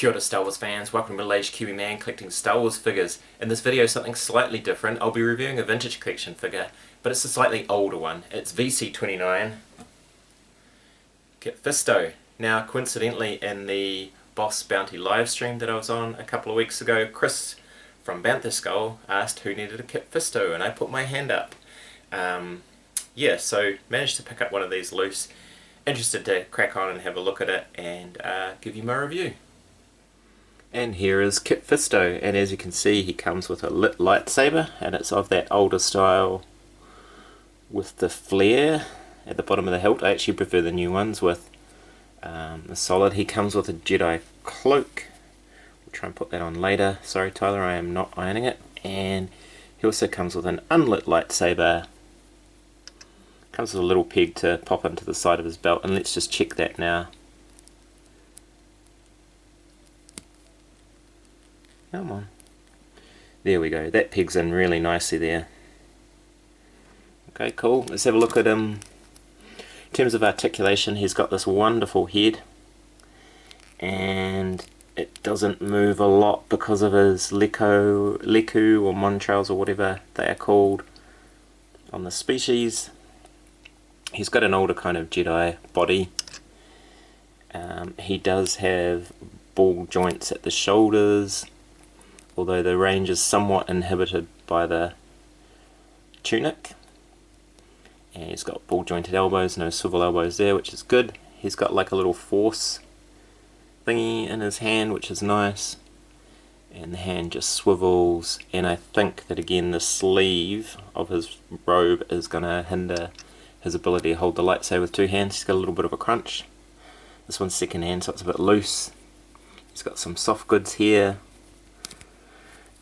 Kia ora Star Wars fans, welcome to Malaysia Kiwi Man collecting Star Wars figures. In this video something slightly different. I'll be reviewing a vintage collection figure, but it's a slightly older one. It's VC29 Kit Fisto. Now coincidentally in the Boss Bounty livestream that I was on a couple of weeks ago, Chris from Bantha Skull asked who needed a Kit Fisto and I put my hand up. Yeah, so managed to pick up one of these loose. Interested to crack on and have a look at it and give you my review. And here is Kit Fisto, and as you can see he comes with a lit lightsaber, and it's of that older style with the flare at the bottom of the hilt. I actually prefer the new ones with the solid. He comes with a Jedi cloak. We'll try and put that on later. Sorry Tyler, I am not ironing it. And he also comes with an unlit lightsaber. Comes with a little peg to pop into the side of his belt, and let's just check that now. Come on. There we go. That pegs in really nicely there. Okay, cool. Let's have a look at him. In terms of articulation, he's got this wonderful head. And it doesn't move a lot because of his leku or montrails or whatever they are called on the species. He's got an older kind of Jedi body. He does have ball joints at the shoulders, although the range is somewhat inhibited by the tunic. And he's got ball jointed elbows, no swivel elbows there, which is good. He's got like a little force thingy in his hand, which is nice. And the hand just swivels, and I think that again the sleeve of his robe is going to hinder his ability to hold the lightsaber with two hands. He's got a little bit of a crunch. This one's second hand, so it's a bit loose. He's got some soft goods here.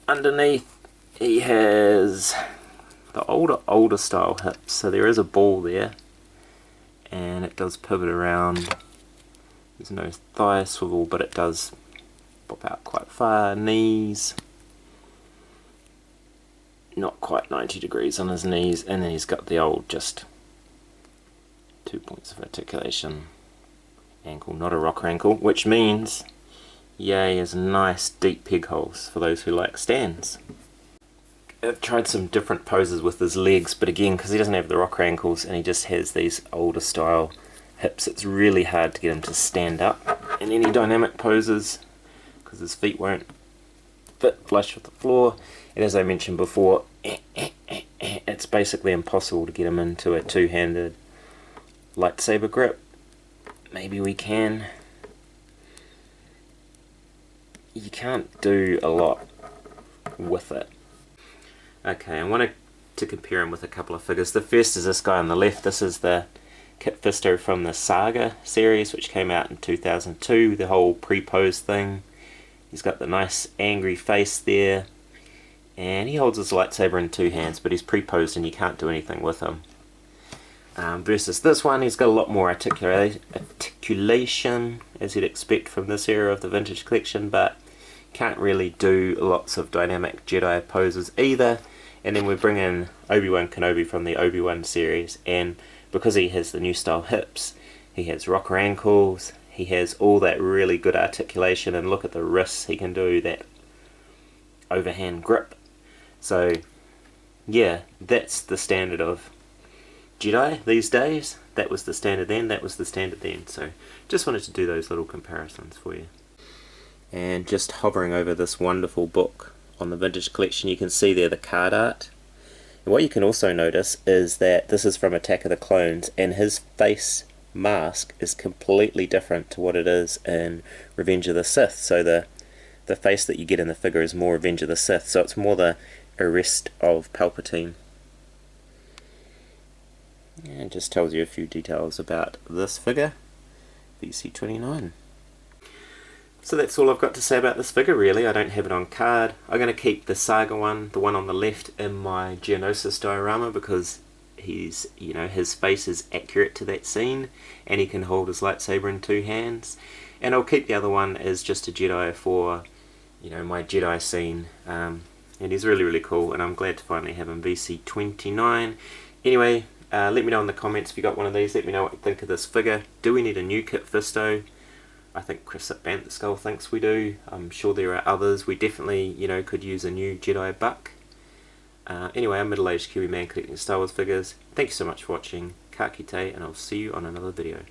Underneath he has the older style hips, so there is a ball there and it does pivot around. There's no thigh swivel, but it does pop out quite far. Knees, not quite 90 degrees on his knees, and then he's got the old just 2 points of articulation. Ankle, not a rocker ankle, which means yay is nice deep peg holes for those who like stands. I've tried some different poses with his legs, but again, because he doesn't have the rocker ankles and he just has these older style hips, it's really hard to get him to stand up in any dynamic poses because his feet won't fit flush with the floor. And as I mentioned before, it's basically impossible to get him into a two-handed lightsaber grip. Maybe we can. You can't do a lot with it. Okay, I wanted to compare him with a couple of figures. The first is this guy on the left. This is the Kit Fisto from the Saga series, which came out in 2002, the whole pre-pose thing. He's got the nice angry face there, and he holds his lightsaber in two hands, but he's pre-posed and you can't do anything with him. Versus this one, he's got a lot more articulation, as you'd expect from this era of the vintage collection, but can't really do lots of dynamic Jedi poses either. And then we bring in Obi-Wan Kenobi from the Obi-Wan series, and because he has the new style hips, he has rocker ankles, he has all that really good articulation, and look at the wrists he can do, that overhand grip. So yeah, that's the standard of Jedi these days. That was the standard then, that was the standard then. So just wanted to do those little comparisons for you. And just hovering over this wonderful book on the vintage collection, you can see there the card art. And what you can also notice is that this is from Attack of the Clones, and his face mask is completely different to what it is in Revenge of the Sith. So the face that you get in the figure is more Revenge of the Sith, so it's more the arrest of Palpatine. And it just tells you a few details about this figure, VC29. So that's all I've got to say about this figure really. I don't have it on card. I'm going to keep the Saga one, the one on the left, in my Geonosis diorama because he's, you know, his face is accurate to that scene and he can hold his lightsaber in two hands. And I'll keep the other one as just a Jedi for, you know, my Jedi scene. And he's really, really cool, and I'm glad to finally have him VC29. Anyway, let me know in the comments if you got one of these. Let me know what you think of this figure. Do we need a new Kit Fisto? I think Chris at Bant the Skull thinks we do. I'm sure there are others. We definitely, you know, could use a new Jedi buck. Anyway, I'm a middle-aged Kiwi man collecting Star Wars figures. Thank you so much for watching. Ka kite, and I'll see you on another video.